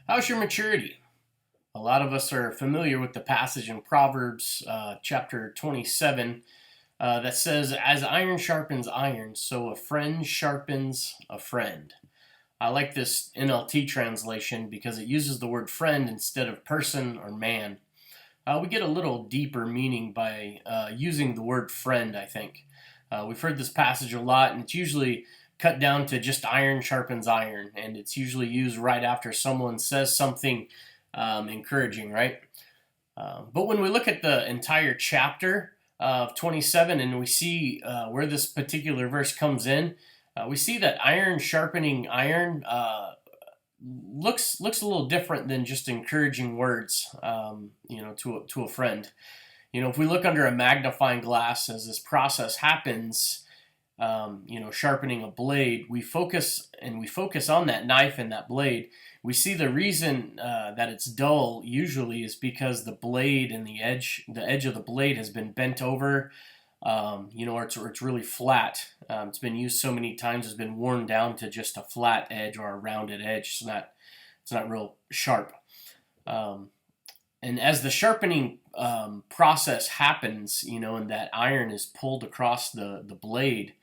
How's your maturity? A lot of us are familiar with the passage in Proverbs chapter 27 that says, "As iron sharpens iron, so a friend sharpens a friend." I like this NLT translation because it uses the word friend instead of person or man. We get a little deeper meaning by using the word friend, I think. We've heard this passage a lot, and it's usually cut down to just iron sharpens iron, and it's usually used right after someone says something encouraging, right? But when we look at the entire chapter of 27 and we see where this particular verse comes in, we see that iron sharpening iron looks a little different than just encouraging words, to a friend. If we look under a magnifying glass as this process happens, sharpening a blade, we focus on that knife and that blade. We see the reason that it's dull usually is because the blade and the edge of the blade has been bent over, or it's really flat. It's been used so many times, it's been worn down to just a flat edge or a rounded edge. It's not real sharp. And as the sharpening process happens, and that iron is pulled across the blade,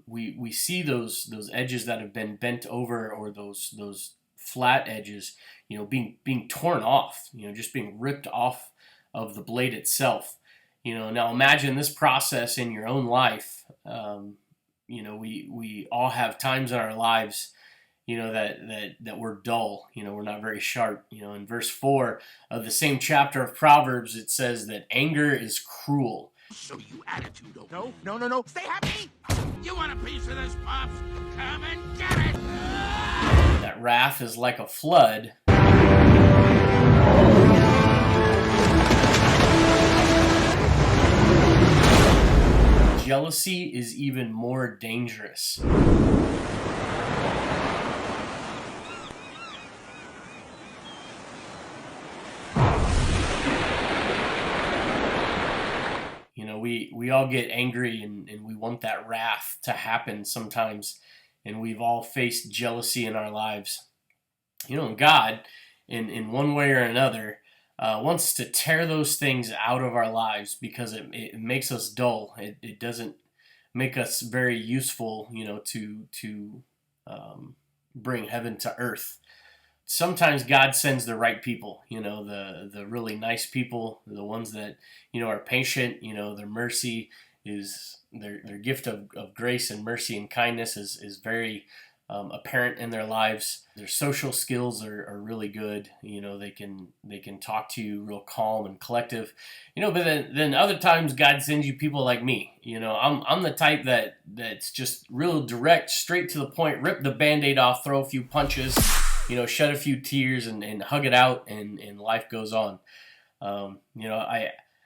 we see those edges that have been bent over, or those flat edges, being torn off, just being ripped off of the blade itself. Now imagine this process in your own life. We all have times in our lives, that we're dull. We're not very sharp. In verse 4 of the same chapter of Proverbs, it says that anger is cruel. Show you attitude, okay? No. Stay happy! You want a piece of this, Pops? Come and get it! That wrath is like a flood. Jealousy is even more dangerous. We all get angry, and we want that wrath to happen sometimes, and we've all faced jealousy in our lives. And God, in one way or another, wants to tear those things out of our lives because it makes us dull. It doesn't make us very useful, to bring heaven to earth. Sometimes God sends the right people, the really nice people, the ones that, are patient, their mercy is, their gift of grace and mercy and kindness is very apparent in their lives. Their social skills are really good. They can talk to you real calm and collective. But then other times God sends you people like me. I'm the type that's just real direct, straight to the point, rip the Band-Aid off, throw a few punches, shed a few tears, and hug it out, and life goes on.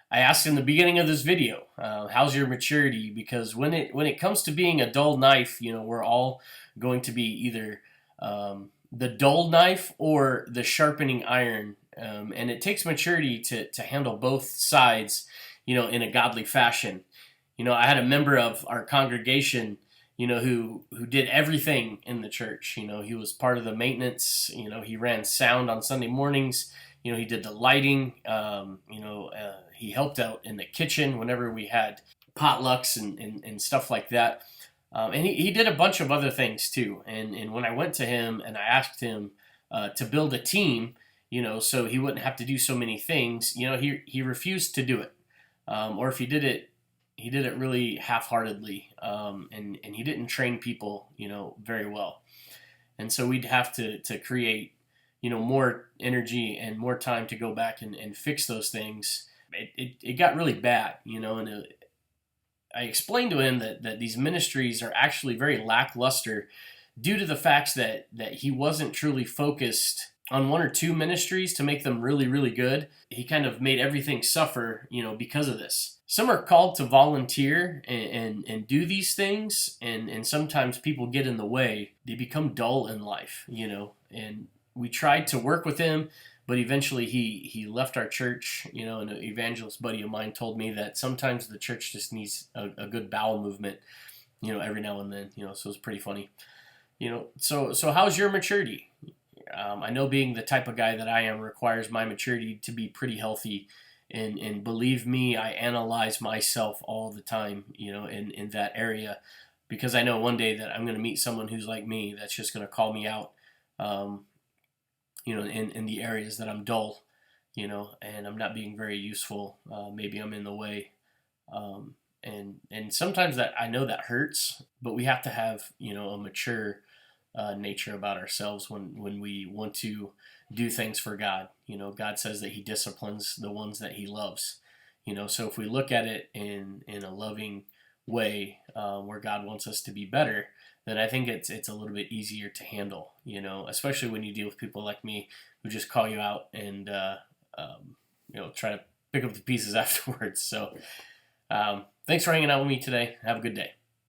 I asked in the beginning of this video, how's your maturity? Because when it comes to being a dull knife, we're all going to be either the dull knife or the sharpening iron, and it takes maturity to handle both sides, in a godly fashion. I had a member of our congregation, who did everything in the church. He was part of the maintenance. He ran sound on Sunday mornings. He did the lighting. He helped out in the kitchen whenever we had potlucks and stuff like that. And he did a bunch of other things too. And when I went to him and I asked him to build a team, so he wouldn't have to do so many things, he refused to do it. Or if he did it really half-heartedly, and he didn't train people, very well. And so we'd have to create, more energy and more time to go back and fix those things. It got really bad, and I explained to him that these ministries are actually very lackluster due to the facts that he wasn't truly focused on one or two ministries to make them really, really good. He kind of made everything suffer, because of this. Some are called to volunteer and do these things, and sometimes people get in the way. They become dull in life, and we tried to work with him, but eventually he left our church, and an evangelist buddy of mine told me that sometimes the church just needs a good bowel movement, every now and then, so it's pretty funny. So how's your maturity? I know being the type of guy that I am requires my maturity to be pretty healthy. And believe me, I analyze myself all the time, in that area, because I know one day that I'm going to meet someone who's like me that's just going to call me out, um, in the areas that I'm dull, and I'm not being very useful. Maybe I'm in the way. And sometimes that I know that hurts, but we have to have, a mature nature about ourselves when we want to do things for God. God says that He disciplines the ones that He loves. So if we look at it in a loving way, where God wants us to be better, then I think it's a little bit easier to handle. Especially when you deal with people like me who just call you out and try to pick up the pieces afterwards. So thanks for hanging out with me today. Have a good day.